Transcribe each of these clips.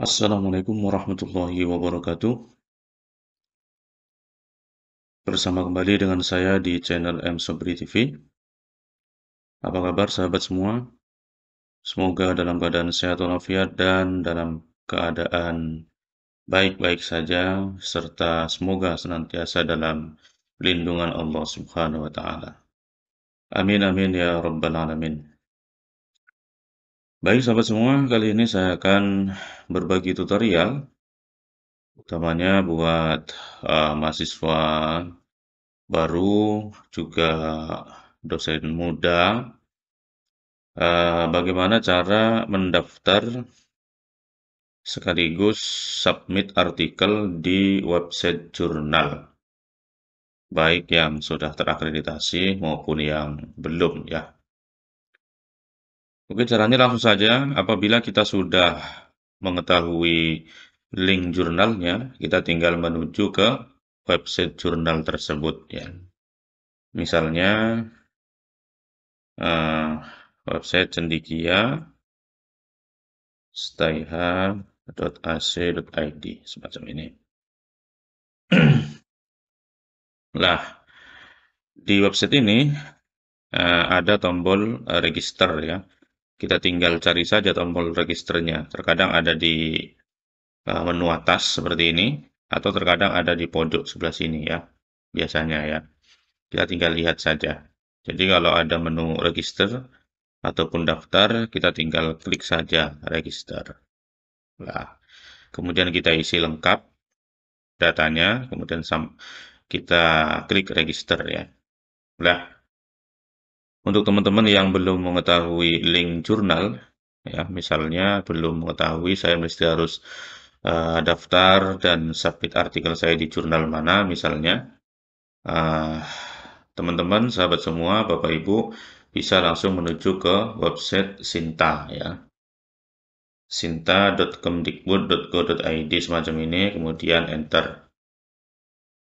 Assalamualaikum warahmatullahi wabarakatuh. Bersama kembali dengan saya di channel M Sobri TV. Apa kabar sahabat semua? Semoga dalam keadaan sehat walafiat dan dalam keadaan baik-baik saja, serta semoga senantiasa dalam lindungan Allah Subhanahu wa Ta'ala. Amin, amin ya Rabbal 'Alamin. Baik sahabat semua, kali ini saya akan berbagi tutorial, utamanya buat mahasiswa baru, juga dosen muda, bagaimana cara mendaftar sekaligus submit artikel di website jurnal, baik yang sudah terakreditasi maupun yang belum ya. Oke, caranya langsung saja. Apabila kita sudah mengetahui link jurnalnya, kita tinggal menuju ke website jurnal tersebut ya. Misalnya eh, website Cendikia stayha.ac.id semacam ini. Lah, di website ini ada tombol register ya. Kita tinggal cari saja tombol registernya. Terkadang ada di menu atas seperti ini, atau terkadang ada di pojok sebelah sini ya. Biasanya ya. Kita tinggal lihat saja. Jadi kalau ada menu register ataupun daftar, kita tinggal klik saja register. Lah, kemudian kita isi lengkap datanya, kemudian kita klik register ya. Nah, untuk teman-teman yang belum mengetahui link jurnal, ya misalnya belum mengetahui saya mesti harus daftar dan submit artikel saya di jurnal mana, misalnya, uh, teman-teman, sahabat semua, Bapak Ibu, bisa langsung menuju ke website Sinta ya. sinta.kemdikbud.go.id semacam ini, kemudian enter.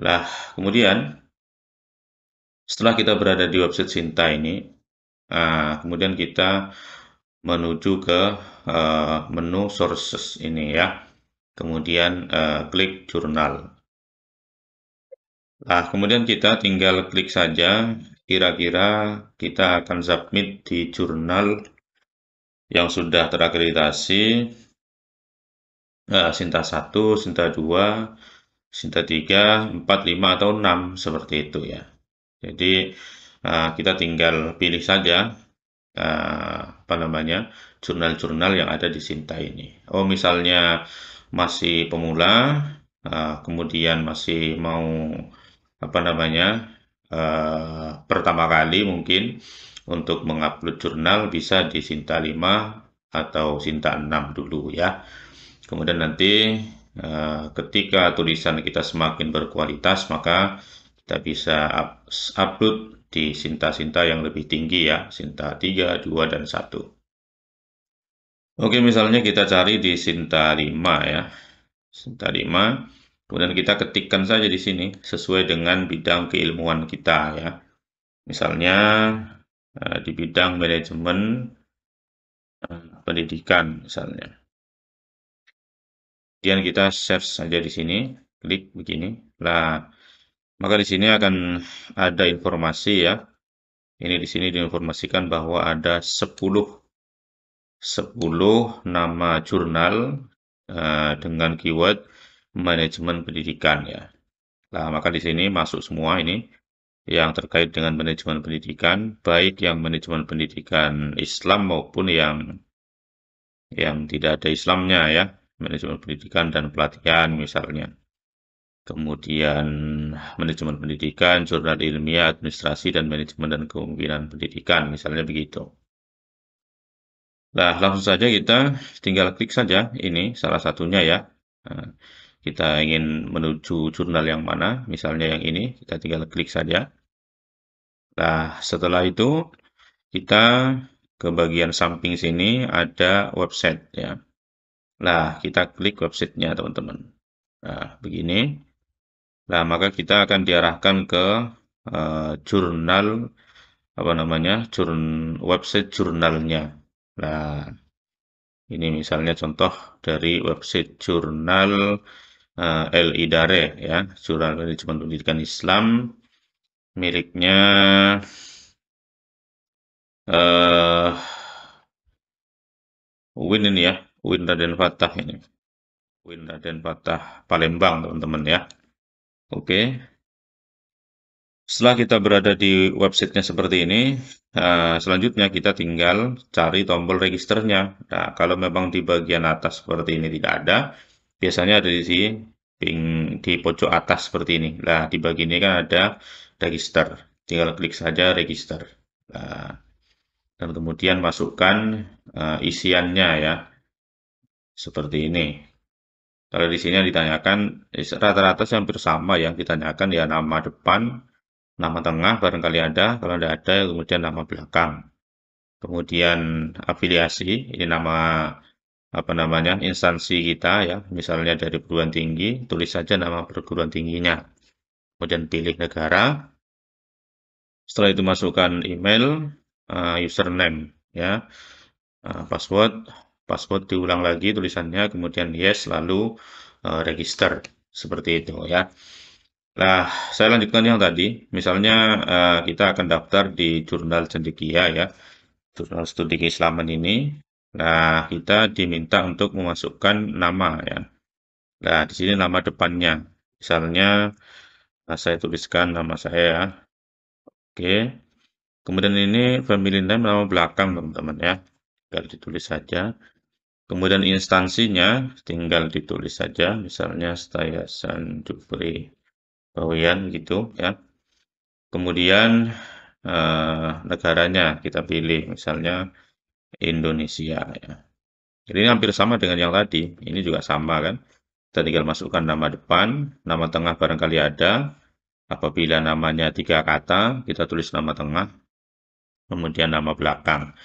Lah, kemudian setelah kita berada di website Sinta ini, kemudian kita menuju ke menu sources ini ya. Kemudian klik jurnal. Nah, kemudian kita tinggal klik saja, kira-kira kita akan submit di jurnal yang sudah terakreditasi, Sinta 1, Sinta 2, Sinta 3, 4, 5, atau 6, seperti itu ya. Jadi, kita tinggal pilih saja apa namanya, jurnal-jurnal yang ada di Sinta ini. Oh, misalnya masih pemula, kemudian masih mau apa namanya, pertama kali mungkin untuk mengupload jurnal bisa di Sinta 5 atau Sinta 6 dulu ya. Kemudian nanti ketika tulisan kita semakin berkualitas, maka kita bisa upload di Sinta-Sinta yang lebih tinggi ya, Sinta 3, 2, dan 1. Oke, misalnya kita cari di Sinta 5 ya. Sinta 5. Kemudian kita ketikkan saja di sini sesuai dengan bidang keilmuan kita ya. Misalnya di bidang manajemen pendidikan misalnya. Kemudian kita search saja di sini, klik begini. Nah, maka di sini akan ada informasi ya. Ini di sini diinformasikan bahwa ada 10 nama jurnal dengan keyword manajemen pendidikan ya. Nah, maka di sini masuk semua ini yang terkait dengan manajemen pendidikan, baik yang manajemen pendidikan Islam maupun yang tidak ada Islamnya ya, manajemen pendidikan dan pelatihan misalnya. Kemudian manajemen pendidikan, jurnal ilmiah, administrasi, dan manajemen dan kepemimpinan pendidikan, misalnya begitu. Nah, langsung saja kita tinggal klik saja ini salah satunya ya. Nah, kita ingin menuju jurnal yang mana, misalnya yang ini, kita tinggal klik saja. Nah, setelah itu kita ke bagian samping sini ada website ya. Nah, kita klik websitenya teman-teman. Nah, begini. Nah, maka kita akan diarahkan ke jurnal apa namanya, website jurnalnya. Nah, Ini misalnya contoh dari website jurnal Al-Idare ya, Jurnal Manajemen Pendidikan Islam miliknya eh Win ini ya, Win Raden Fatah ini. Win Raden Fatah Palembang, teman-teman ya. Oke. Setelah kita berada di websitenya seperti ini, selanjutnya kita tinggal cari tombol registernya. Nah, kalau memang di bagian atas seperti ini tidak ada, biasanya ada di sini, di pojok atas seperti ini. Nah, di bagian ini kan ada register. Tinggal klik saja register. Nah, dan kemudian masukkan isiannya ya, seperti ini. Kalau di sini yang ditanyakan, rata-rata sih hampir sama yang ditanyakan ya nama depan, nama tengah barangkali ada, kalau tidak ada kemudian nama belakang. Kemudian afiliasi, ini nama apa namanya instansi kita ya, misalnya dari perguruan tinggi, tulis saja nama perguruan tingginya. Kemudian pilih negara. Setelah itu masukkan email, username ya, password, password diulang lagi tulisannya, kemudian yes, lalu register seperti itu ya. Nah, saya lanjutkan yang tadi. Misalnya kita akan daftar di Jurnal Cendekia ya, Jurnal Studi Keislaman ini. Nah, kita diminta untuk memasukkan nama ya. Nah, di sini nama depannya. Misalnya saya tuliskan nama saya ya. Oke. Kemudian ini family name nama belakang teman-teman ya. Tinggal ditulis saja. Kemudian instansinya tinggal ditulis saja. Misalnya Yayasan Jupri Bawian gitu ya. Kemudian negaranya kita pilih, misalnya Indonesia ya. Jadi ini hampir sama dengan yang tadi. Ini juga sama kan. Kita tinggal masukkan nama depan, nama tengah barangkali ada. Apabila namanya 3 kata, kita tulis nama tengah, kemudian nama belakang.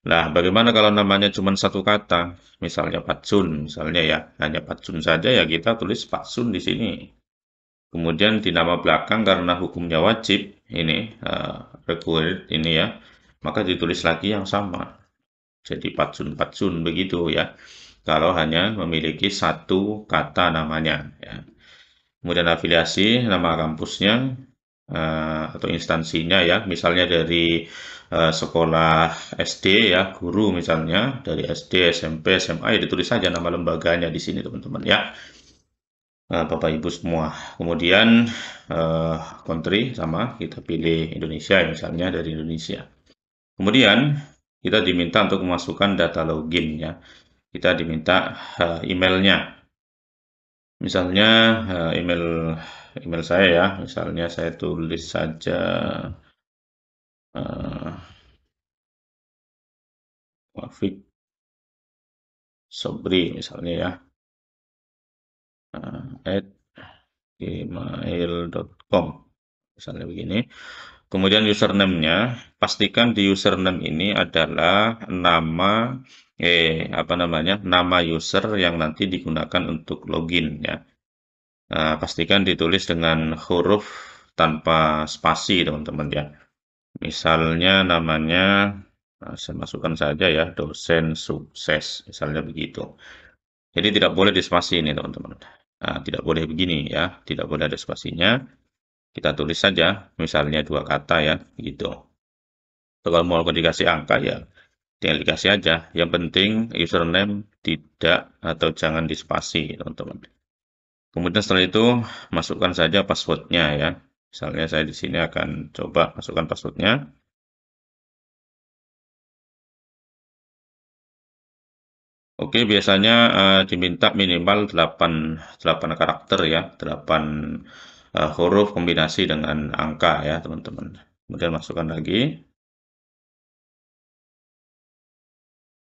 Nah, bagaimana kalau namanya cuma 1 kata? Misalnya Patsun, misalnya ya, hanya Patsun saja ya kita tulis Patsun di sini. Kemudian di nama belakang karena hukumnya wajib, ini required ini ya, maka ditulis lagi yang sama. Jadi patsun-patsun begitu ya. Kalau hanya memiliki 1 kata namanya ya. Kemudian afiliasi, nama kampusnya atau instansinya ya, misalnya dari sekolah SD ya, guru misalnya dari SD, SMP, SMA ya ditulis saja nama lembaganya di sini teman-teman ya. Bapak Ibu semua. Kemudian eh, country sama kita pilih Indonesia ya, misalnya dari Indonesia. Kemudian kita diminta untuk memasukkan data login ya. Kita diminta emailnya. Misalnya email email saya ya. Misalnya saya tulis saja eh, Wafik Sobri misalnya ya. At gmail.com misalnya begini. Kemudian username-nya, pastikan di username ini adalah nama apa namanya? Nama user yang nanti digunakan untuk login ya. Nah, pastikan ditulis dengan huruf tanpa spasi, teman-teman ya. Misalnya namanya saya masukkan saja ya, dosen sukses, misalnya begitu. Jadi tidak boleh dispasi ini, teman-teman. Nah, tidak boleh begini ya, tidak boleh ada spasinya. Kita tulis saja, misalnya 2 kata ya, gitu. Kalau mau dikasih angka ya, tinggal dikasih aja. Yang penting username tidak atau jangan dispasi, teman-teman. Kemudian setelah itu masukkan saja passwordnya ya. Misalnya saya di sini akan coba masukkan passwordnya. Oke, biasanya diminta minimal 8 karakter ya, 8 huruf kombinasi dengan angka ya, teman-teman. Kemudian masukkan lagi.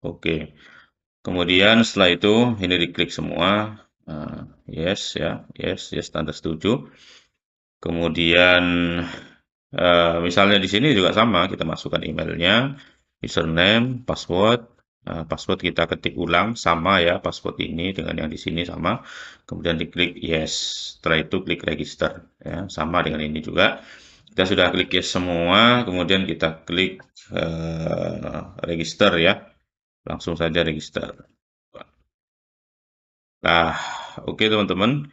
Oke. Kemudian setelah itu ini diklik semua. Eh, yes ya, yes, yes, tanda setuju. Kemudian misalnya di sini juga sama, kita masukkan emailnya, username, password. Password kita ketik ulang sama ya, password ini dengan yang di sini sama. Kemudian diklik yes. Setelah itu klik register ya, sama dengan ini juga. Kita sudah klik yes semua, kemudian kita klik register ya. Langsung saja register. Nah, oke teman-teman.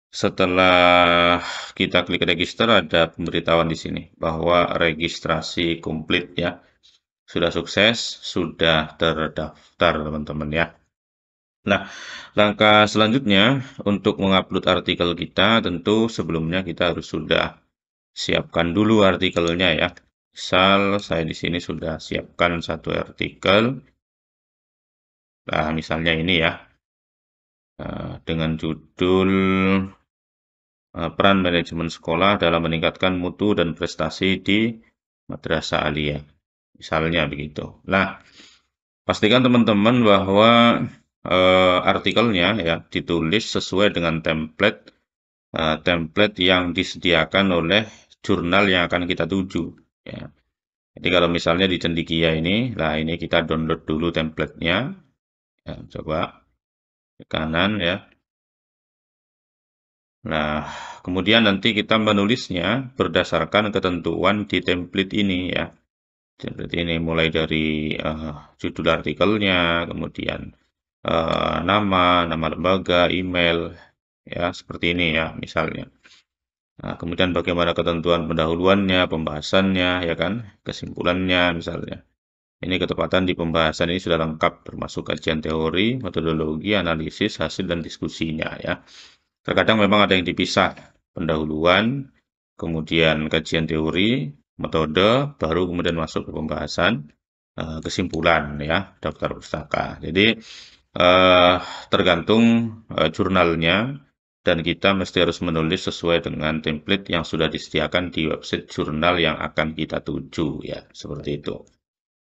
Setelah kita klik register, ada pemberitahuan di sini bahwa registrasi komplit ya. Sudah sukses, sudah terdaftar teman-teman ya. Nah, langkah selanjutnya untuk mengupload artikel kita, tentu sebelumnya kita harus sudah siapkan dulu artikelnya ya. Misal saya di sini sudah siapkan satu artikel. Nah, misalnya ini ya, dengan judul peran manajemen sekolah dalam meningkatkan mutu dan prestasi di madrasah aliyah. Misalnya begitu. Nah, pastikan teman-teman bahwa artikelnya ya ditulis sesuai dengan template yang disediakan oleh jurnal yang akan kita tuju. Ya. Jadi kalau misalnya di Cendikia ini, nah ini kita download dulu templatenya. Ya, coba ke kanan ya. Nah, kemudian nanti kita menulisnya berdasarkan ketentuan di template ini ya. Template ini mulai dari judul artikelnya, kemudian nama lembaga, email, ya seperti ini ya misalnya. Nah, kemudian bagaimana ketentuan pendahuluannya, pembahasannya, ya kan, kesimpulannya misalnya. Ini ketepatan di pembahasan ini sudah lengkap, termasuk kajian teori, metodologi, analisis, hasil, dan diskusinya ya. Terkadang memang ada yang dipisah, pendahuluan, kemudian kajian teori, metode, baru kemudian masuk ke pembahasan, kesimpulan ya, daftar pustaka. Jadi eh, tergantung jurnalnya dan kita mesti harus menulis sesuai dengan template yang sudah disediakan di website jurnal yang akan kita tuju ya, seperti itu.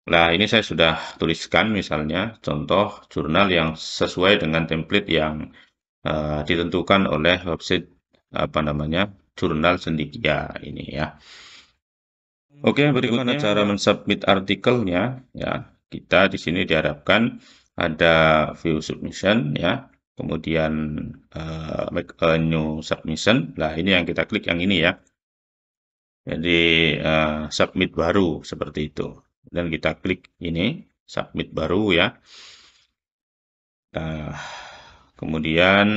Nah, ini saya sudah tuliskan misalnya contoh jurnal yang sesuai dengan template yang ditentukan oleh website apa namanya jurnal Cendikia ini ya. Oke, berikutnya cara mensubmit artikelnya ya. Kita di sini diharapkan ada view submission ya. Kemudian make a new submission. Nah, ini yang kita klik yang ini ya. Jadi submit baru seperti itu. Dan kita klik ini submit baru ya. Nah, kemudian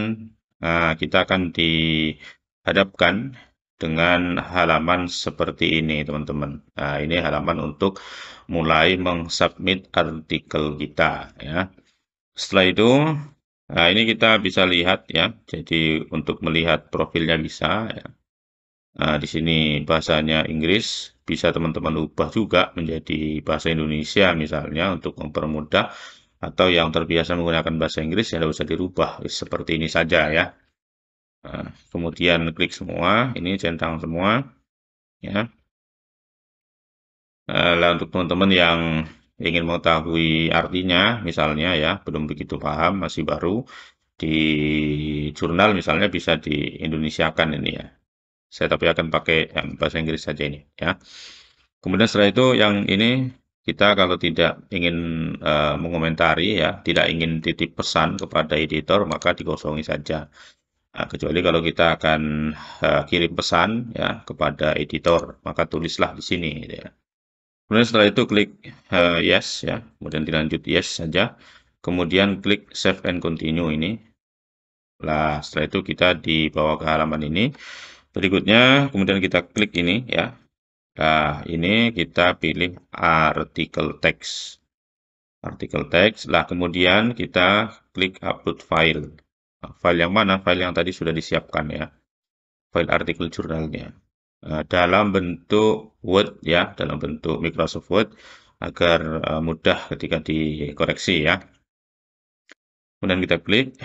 kita akan dihadapkan dengan halaman seperti ini, teman-teman. Nah, ini halaman untuk mulai mengsubmit artikel kita, ya. Setelah itu, nah ini kita bisa lihat ya. Jadi untuk melihat profilnya bisa, ya. Nah, di sini bahasanya Inggris, bisa teman-teman ubah juga menjadi bahasa Indonesia misalnya untuk mempermudah atau yang terbiasa menggunakan bahasa Inggris ya tidak usah dirubah seperti ini saja ya. Nah, kemudian klik semua, ini centang semua ya. Nah, untuk teman-teman yang ingin mengetahui artinya misalnya ya belum begitu paham masih baru di jurnal misalnya bisa di Indonesiakan ini ya. Saya tapi akan pakai yang bahasa Inggris saja ini ya. Kemudian setelah itu yang ini kita kalau tidak ingin mengomentari ya, tidak ingin titip pesan kepada editor maka dikosongi saja. Nah, kecuali kalau kita akan kirim pesan ya kepada editor, maka tulislah di sini gitu ya. Kemudian setelah itu klik yes ya, kemudian dilanjut yes saja. Kemudian klik save and continue ini. Nah, setelah itu kita dibawa ke halaman ini. Berikutnya, kemudian kita klik ini ya. Nah, ini kita pilih artikel teks. Artikel teks. Lah, kemudian kita klik upload file. Nah, file yang mana? File yang tadi sudah disiapkan ya. File artikel jurnalnya. Dalam bentuk Word ya, dalam bentuk Microsoft Word agar mudah ketika dikoreksi ya. Kemudian kita klik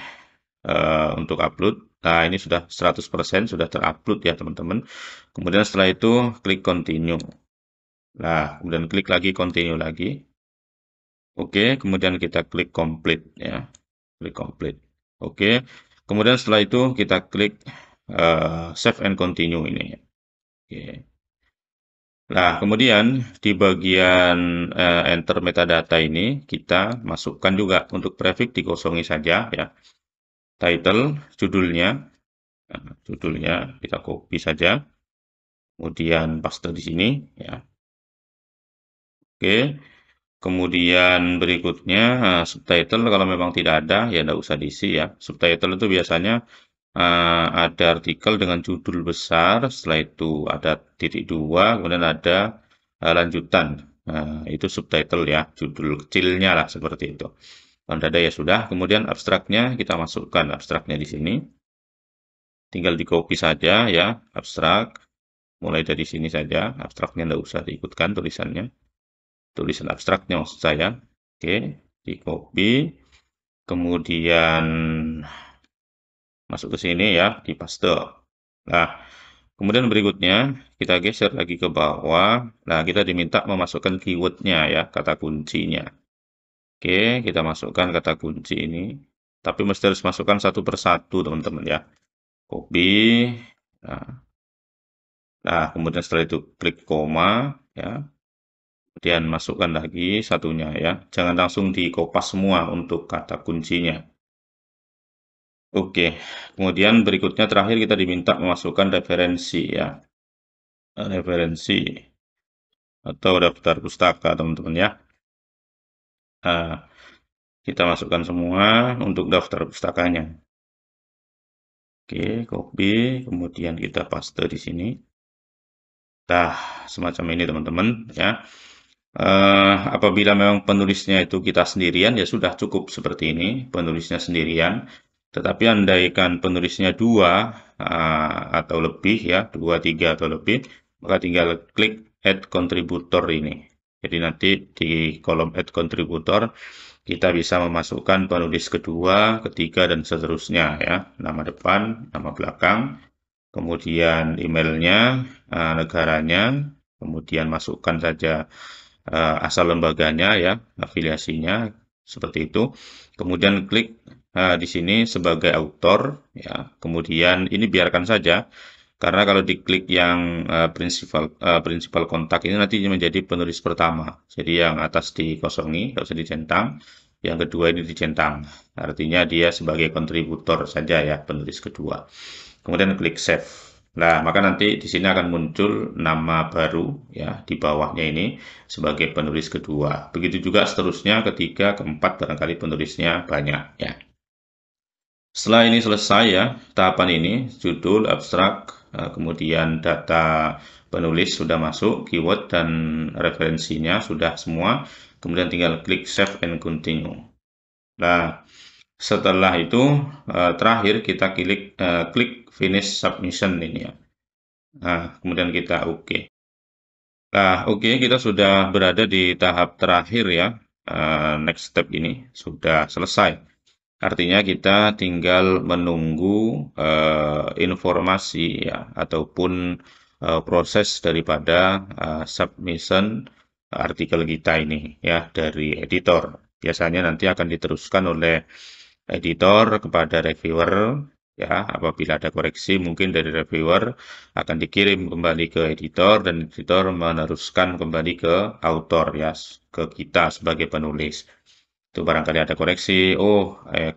untuk upload. Nah, ini sudah 100% sudah terupload ya, teman-teman. Kemudian setelah itu klik continue. Nah, kemudian klik lagi continue lagi. Oke, kemudian kita klik complete ya. Klik complete. Oke. Kemudian setelah itu kita klik save and continue ini. Oke. Nah, kemudian di bagian enter metadata ini kita masukkan juga untuk prefix dikosongi saja ya. Title, judulnya, judulnya kita copy saja. Kemudian paste di sini ya. Oke. Kemudian berikutnya, subtitle kalau memang tidak ada, ya tidak usah diisi ya. Subtitle itu biasanya ada artikel dengan judul besar, setelah itu ada titik dua, kemudian ada lanjutan. Nah, itu subtitle ya, judul kecilnya lah seperti itu. Kalau tidak ada ya sudah. Kemudian abstraknya kita masukkan abstraknya di sini. Tinggal di copy saja ya, abstrak. Mulai dari sini saja, abstraknya tidak usah diikutkan tulisannya. Tulisan abstraknya maksud saya. Oke, di copy. Kemudian masuk ke sini ya, di paste. Nah, kemudian berikutnya kita geser lagi ke bawah. Nah, kita diminta memasukkan keywordnya ya, kata kuncinya. Oke, kita masukkan kata kunci ini. Tapi mesti harus masukkan satu persatu, teman-teman ya. Copy. Nah, kemudian setelah itu klik koma ya. Kemudian masukkan lagi satunya ya. Jangan langsung dikopas semua untuk kata kuncinya. Oke, kemudian berikutnya terakhir kita diminta memasukkan referensi ya. Referensi atau daftar pustaka teman-teman ya. Nah, kita masukkan semua untuk daftar pustakanya. Oke, copy, kemudian kita paste di sini. Nah, semacam ini teman-teman ya. Apabila memang penulisnya itu kita sendirian, ya sudah cukup seperti ini, penulisnya sendirian. Tetapi andaikan penulisnya dua atau lebih ya, dua, tiga atau lebih, maka tinggal klik Add Contributor ini. Jadi nanti di kolom Add Contributor kita bisa memasukkan penulis kedua, ketiga, dan seterusnya ya. Nama depan, nama belakang, kemudian emailnya, negaranya, kemudian masukkan saja asal lembaganya ya, afiliasinya seperti itu. Kemudian klik di sini sebagai autor ya. Kemudian ini biarkan saja karena kalau diklik yang prinsipal kontak ini nanti menjadi penulis pertama. Jadi yang atas dikosongi, tidak usah dicentang. Yang kedua ini dicentang. Artinya dia sebagai kontributor saja ya, penulis kedua. Kemudian klik save. Nah, maka nanti di sini akan muncul nama baru ya di bawahnya ini sebagai penulis kedua. Begitu juga seterusnya ketiga, keempat barangkali penulisnya banyak ya. Setelah ini selesai ya, tahapan ini judul, abstrak, kemudian data penulis sudah masuk, keyword dan referensinya sudah semua. Kemudian tinggal klik save and continue. Nah, setelah itu terakhir kita klik finish submission ini ya. Nah, kemudian kita oke. Nah, oke, kita sudah berada di tahap terakhir ya. Next step ini sudah selesai. Artinya kita tinggal menunggu informasi ya ataupun proses daripada submission artikel kita ini ya dari editor. Biasanya nanti akan diteruskan oleh editor kepada reviewer ya. Apabila ada koreksi mungkin dari reviewer akan dikirim kembali ke editor dan editor meneruskan kembali ke author ya, ke kita sebagai penulis. Itu barangkali ada koreksi,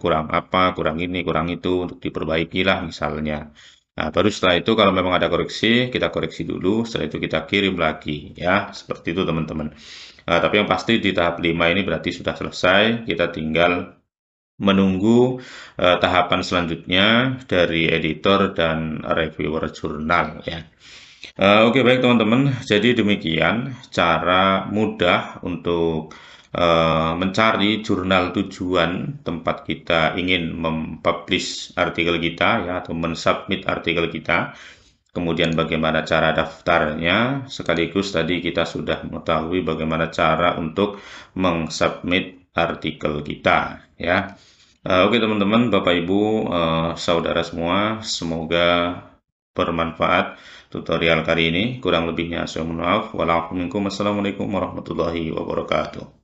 kurang apa, kurang ini, kurang itu, untuk diperbaiki lah misalnya. Nah, baru setelah itu kalau memang ada koreksi, kita koreksi dulu, setelah itu kita kirim lagi, ya, seperti itu teman-teman. Tapi yang pasti di tahap 5 ini berarti sudah selesai, kita tinggal menunggu tahapan selanjutnya dari editor dan reviewer jurnal, ya. Oke, baik teman-teman. Jadi demikian cara mudah untuk mencari jurnal tujuan tempat kita ingin mempublish artikel kita ya atau mensubmit artikel kita. Kemudian bagaimana cara daftarnya, sekaligus tadi kita sudah mengetahui bagaimana cara untuk mengsubmit artikel kita ya. Oke teman-teman, Bapak Ibu, saudara semua, semoga bermanfaat tutorial kali ini. Kurang lebihnya saya mohon maaf. Wassalamualaikum warahmatullahi wabarakatuh.